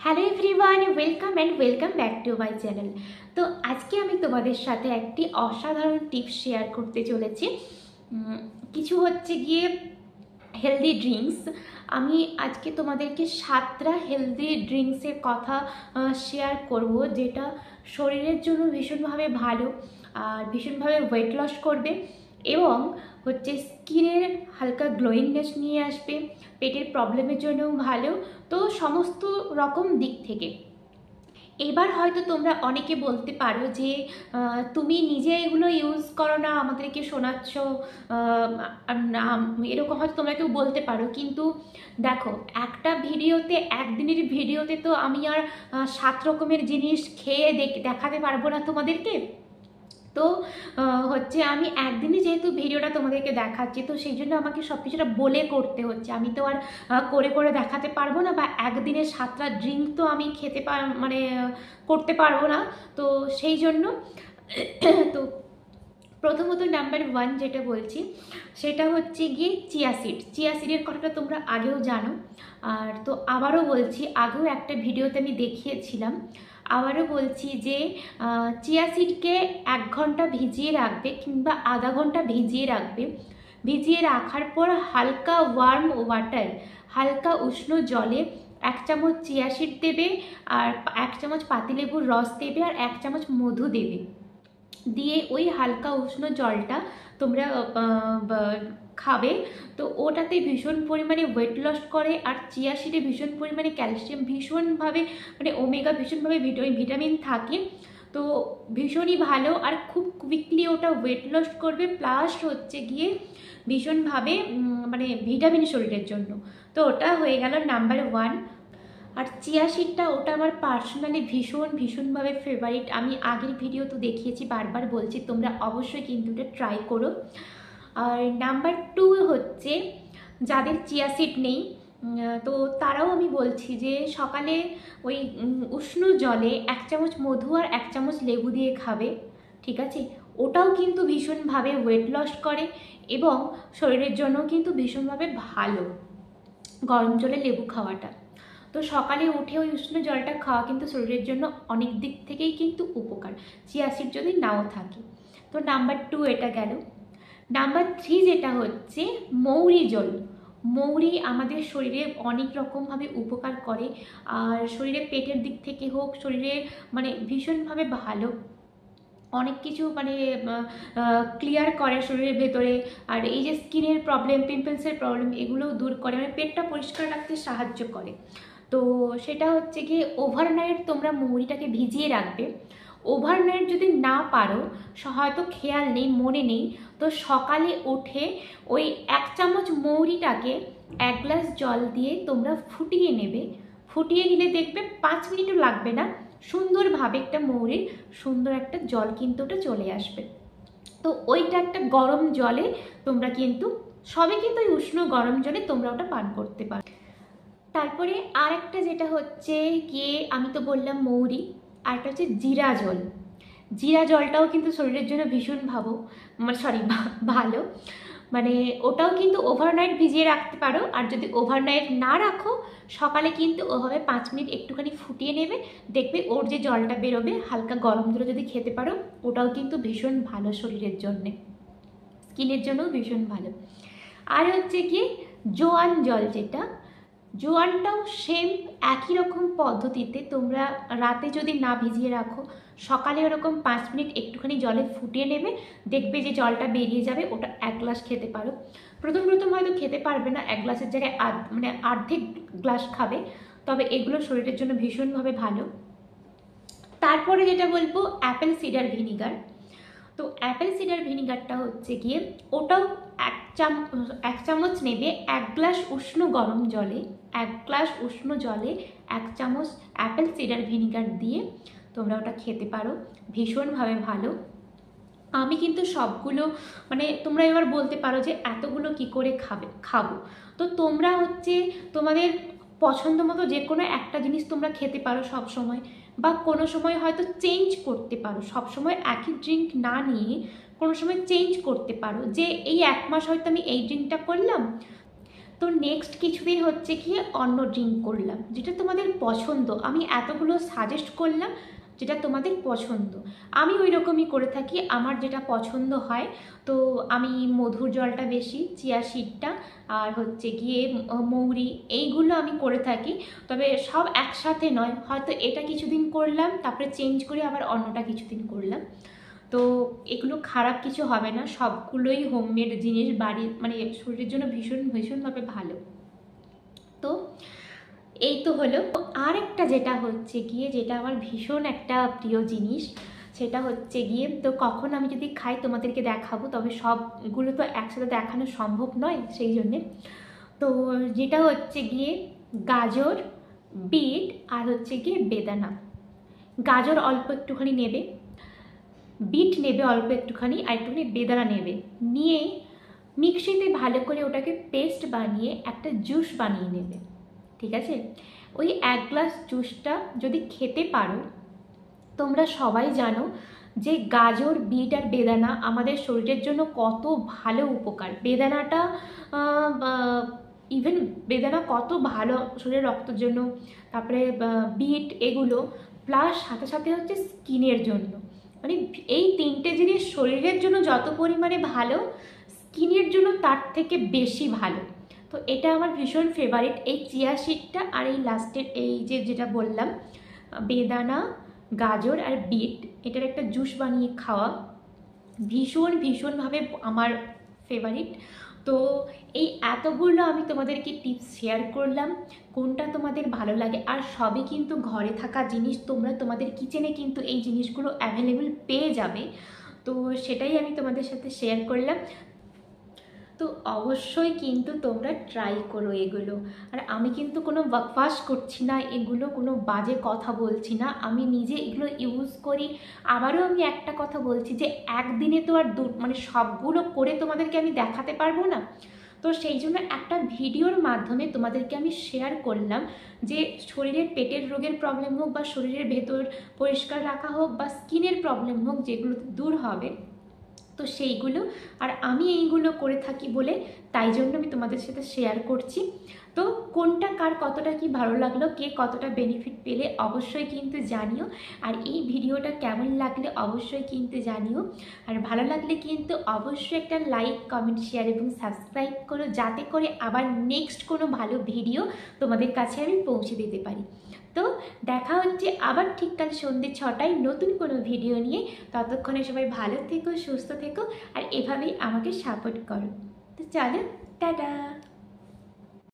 Hello everyone, welcome back to my channel. তো আজকে আমি তোমাদের সাথে একটি অসাধারণ টিপস শেয়ার করতে চলেছি। কিছু হচ্ছে গিয়ে হেলদি ড্রিঙ্কস। আমি আজকে তোমাদেরকে 7টা হেলদি ড্রিঙ্কসের কথা শেয়ার করব, যেটা শরীরের জন্য ভীষণভাবে ভালো আর ভীষণভাবে ওয়েট লস করবে এবং হচ্ছে স্কিনের হালকা গ্লোয়িংনেস নিয়ে আসবে, পেটের প্রবলেমের জন্যও ভালো। তো সমস্ত রকম দিক থেকে এবার হয়তো তোমরা অনেকে বলতে পারো যে তুমি নিজে এগুলো ইউজ করো না, আমাদেরকে শোনাচ্ছ, না, এরকম হয়তো তোমরা কেউ বলতে পারো। কিন্তু দেখো, একটা ভিডিওতে, একদিনের ভিডিওতে তো আমি আর 7 রকমের জিনিস খেয়ে দেখাতে পারবো না তোমাদেরকে। তো হচ্ছে আমি একদিনই যেহেতু ভিডিওটা তোমাদেরকে দেখাচ্ছি, তো সেই জন্য আমাকে সব কিছুটা বলে করতে হচ্ছে। আমি তো আর করে করে দেখাতে পারবো না, বা একদিনে 7টা ড্রিঙ্ক তো আমি করতে পারবো না। তো সেই জন্য তো প্রথমত নাম্বার 1 যেটা বলছি সেটা হচ্ছে গিয়ে চিয়া সিডের কথাটা তোমরা আগেও জানো। আর তো আবারও বলছি, আগেও একটা ভিডিওতে আমি দেখিয়েছিলাম, আবারও বলছি যে চিয়া সিডকে 1 ঘন্টা ভিজিয়ে রাখবে কিংবা আধা ঘন্টা ভিজিয়ে রাখবে। ভিজিয়ে রাখার পর হালকা ওয়ার্ম ওয়াটার, হালকা উষ্ণ জলে 1 চামচ চিয়া সিড দেবে, আর 1 চামচ পাতিলেবুর রস দেবে, আর 1 চামচ মধু দেবে। দিয়ে ওই হালকা উষ্ণ জলটা তোমরা খাবে। তো ওটাতে ভীষণ পরিমাণে ওয়েট লস করে, আর চিয়া সিডে ভীষণ পরিমাণে ক্যালসিয়াম, ভীষণভাবে ওমেগা ভীষণভাবে ভিটামিন থাকে। তো ভীষণই ভালো, আর খুব কুইকলি ওটা ওয়েট লস করবে, প্লাস হচ্ছে গিয়ে ভীষণভাবে ভিটামিন শরীরের জন্য। তো ওটা হয়ে গেল নাম্বার 1। আর চিয়া সিডটা ওটা আমার পার্সোনালি ভীষণভাবে ফেভারিট। আমি আগের ভিডিও তো দেখিয়েছি, বারবার বলছি তোমরা অবশ্যই কিন্তু এটা ট্রাই করো। আর নাম্বার 2 হচ্ছে যাদের চিয়া সিড নেই, তো তারাও আমি বলছি যে সকালে ওই উষ্ণ জলে 1 চামচ মধু আর 1 চামচ লেবু দিয়ে খাবে, ঠিক আছে? ওটাও কিন্তু ভীষণভাবে ওয়েট লস করে এবং শরীরের জন্য কিন্তু ভীষণভাবে ভালো গরম জলে লেবু খাওয়াটা। তো সকালে উঠে ওই উষ্ণ জলটা খাওয়া কিন্তু শরীরের জন্য অনেক দিক থেকেই কিন্তু উপকার, চিয়া সিড যদি নাও থাকে। তো নাম্বার 2 এটা গেল। নাম্বার 3 যেটা হচ্ছে মৌরি জল। মৌরি আমাদের শরীরে অনেক রকমভাবে উপকার করে, আর শরীরে পেটের দিক থেকে হোক, শরীরে ভীষণভাবে ভালো, অনেক কিছু ক্লিয়ার করে শরীরের ভেতরে। আর এই যে স্কিনের প্রবলেম, পিম্পলসের প্রবলেম, এগুলোও দূর করে, পেটটা পরিষ্কার রাখতে সাহায্য করে। তো সেটা হচ্ছে গিয়ে ওভারনাইট তোমরা মৌরিটাকে ভিজিয়ে রাখবে। ওভারনাইট যদি না পারো, হয়তো খেয়াল নেই, মনে নেই, তো সকালে উঠে ওই 1 চামচ মৌরিটাকে 1 গ্লাস জল দিয়ে তোমরা ফুটিয়ে নেবে। ফুটিয়ে নিলে দেখবে 5 মিনিটও লাগবে না, সুন্দরভাবে একটা মৌরির সুন্দর একটা জল কিন্তু ওটা চলে আসবে। তো ওইটা একটা গরম জলে তোমরা কিন্তু সবে কিন্তু ওই উষ্ণ গরম জলে তোমরা ওটা পান করতে পারো। তারপরে আর একটা যেটা হচ্ছে গিয়ে, আমি তো বললাম মৌরি, আর একটা হচ্ছে জিরা জল। জিরা জলটাও কিন্তু শরীরের জন্য ভীষণ ভালো। ওটাও কিন্তু ওভারনাইট ভিজিয়ে রাখতে পারো, আর যদি ওভারনাইট না রাখো, সকালে কিন্তু ওভাবে 5 মিনিট একটুখানি ফুটিয়ে নেবে, দেখবে ওর যে জলটা বেরোবে, হালকা গরম জলে যদি খেতে পারো, ওটাও কিন্তু ভীষণ ভালো শরীরের জন্যে, স্কিনের জন্যও ভীষণ ভালো। আর হচ্ছে কি জোয়ান জল, যেটা জোয়ানটাও সেম একই রকম পদ্ধতিতে তোমরা রাতে যদি না ভিজিয়ে রাখো, সকালে ওরকম 5 মিনিট একটুখানি জলে ফুটিয়ে নেবে, দেখবে যে জলটা বেরিয়ে যাবে, ওটা 1 গ্লাস খেতে পারো। প্রথম হয়তো খেতে পারবে না, 1 গ্লাসের জায়গায় অর্ধেক গ্লাস খাবে, তবে এগুলো শরীরের জন্য ভীষণভাবে ভালো। তারপরে যেটা বলবো অ্যাপেল সিডার ভিনিগার। তো অ্যাপেল সিডার ভিনিগারটা হচ্ছে গিয়ে ওটাও 1 চামচ নেবে, 1 গ্লাস উষ্ণ গরম জলে, 1 গ্লাস উষ্ণ জলে 1 চামচ অ্যাপেল সিডার ভিনিগার দিয়ে তোমরা ওটা খেতে পারো, ভীষণভাবে ভালো। আমি কিন্তু সবগুলো তোমরা এবার বলতে পারো যে এতগুলো কি করে খাবো। তো তোমরা হচ্ছে তোমাদের পছন্দ মতো যে কোনো একটা জিনিস তোমরা খেতে পারো সব সময়, বা কোনো সময় হয়তো চেঞ্জ করতে পারো, সব সময় একই ড্রিঙ্ক না নিয়ে কোনো সময় চেঞ্জ করতে পারো, যে এই 1 মাস হয়তো আমি এই ড্রিঙ্কটা করলাম, তো নেক্সট কিছুদিন হচ্ছে গিয়ে অন্য ড্রিঙ্ক করলাম, যেটা তোমাদের পছন্দ। আমি এতগুলো সাজেস্ট করলাম যেটা তোমাদের পছন্দ, আমি ওই রকমই করে থাকি, আমার যেটা পছন্দ হয়। তো আমি মধুর জলটা বেশি, চিয়া সিডটা আর হচ্ছে গিয়ে মৌরি, এইগুলো আমি করে থাকি। তবে সব একসাথে নয়, হয়তো এটা কিছুদিন করলাম, তারপরে চেঞ্জ করে আবার অন্যটা কিছুদিন করলাম। তো এগুলো খারাপ কিছু হবে না, সবগুলোই হোমমেড জিনিস, বাড়ির মানে শরীরের জন্য ভীষণ ভীষণভাবে ভালো। তো এই তো হলো। আর একটা যেটা হচ্ছে গিয়ে, যেটা আমার ভীষণ একটা প্রিয় জিনিস, সেটা হচ্ছে গিয়ে, তো কখন আমি যদি খাই তোমাদেরকে দেখাবো, তবে সবগুলো তো একসাথে দেখানো সম্ভব নয়, সেই জন্যে। তো যেটা হচ্ছে গিয়ে গাজর, বিট আর হচ্ছে গিয়ে বেদানা। গাজর অল্প একটুখানি নেবে, বিট নেবে অল্প একটুখানি, আর একটুখানি বেদানা নেবে, নিয়ে মিক্সিতে ভালো করে ওটাকে পেস্ট বানিয়ে একটা জুস বানিয়ে নেবে, ঠিক আছে? ওই 1 গ্লাস জুসটা যদি খেতে পারো, তোমরা সবাই জানো যে গাজর, বিট আর বেদানা আমাদের শরীরের জন্য কত ভালো উপকার। বেদানাটা ইভেন বেদানা কত ভালো শরীরের রক্তের জন্য, তারপরে বিট, এগুলো প্লাস সাথে সাথে হচ্ছে স্কিনের জন্য। মানে এই 3টে জিনিস শরীরের জন্য যত পরিমাণে ভালো, স্কিনের জন্য তার থেকে বেশি ভালো। তো এটা আমার ভীষণ ফেভারিট, এই চিয়া সিডটা আর এই লাস্টের এই যেটা বললাম বেদানা, গাজর আর বিট, এটার একটা জুস বানিয়ে খাওয়া ভীষণভাবে আমার ফেভারিট। তো এই এতগুলো আমি তোমাদেরকে টিপস শেয়ার করলাম, কোনটা তোমাদের ভালো লাগে। আর সবই কিন্তু ঘরে থাকা জিনিস, তোমরা তোমাদের কিচেনে কিন্তু এই জিনিসগুলো অ্যাভেলেবল পেয়ে যাবে। তো সেটাই আমি তোমাদের সাথে শেয়ার করলাম। তো অবশ্যই কিন্তু তোমরা ট্রাই করো এগুলো। আর আমি কিন্তু কোনো বকবাস করছি না, এগুলো কোনো বাজে কথা বলছি না, আমি নিজে এগুলো ইউজ করি। আবারও আমি একটা কথা বলছি যে একদিনে তো আর মানে সবগুলো করে তোমাদেরকে আমি দেখাতে পারবো না। তো সেই জন্য একটা ভিডিওর মাধ্যমে তোমাদেরকে আমি শেয়ার করলাম যে শরীরের পেটের রোগের প্রবলেম হোক, বা শরীরের ভেতর পরিষ্কার রাখা হোক, বা স্কিনের প্রবলেম হোক, যেগুলো দূর হবে, তো সেইগুলো। আর আমি এইগুলো করে থাকি বলে তাই জন্য আমি তোমাদের সাথে শেয়ার করছি। তো কোনটা কার কতটা কি ভালো লাগলো, কে কতটা বেনিফিট পেলে অবশ্যই কিন্তু জানিও। আর এই ভিডিওটা কেমন লাগলে অবশ্যই কিন্তু জানিও। আর ভালো লাগলে কিন্তু অবশ্যই একটা লাইক, কমেন্ট, শেয়ার এবং সাবস্ক্রাইব করো, যাতে করে আবার নেক্সট কোনো ভালো ভিডিও তোমাদের কাছে আমি পৌঁছে দিতে পারি। তো দেখা হচ্ছে আবার ঠিক কাল সন্ধ্যে 6টায় নতুন কোনো ভিডিও নিয়ে। ততক্ষণে সবাই ভালো থেকো, সুস্থ থেকো, আর এভাবেই আমাকে সাপোর্ট করো। তো চলো, টাটা।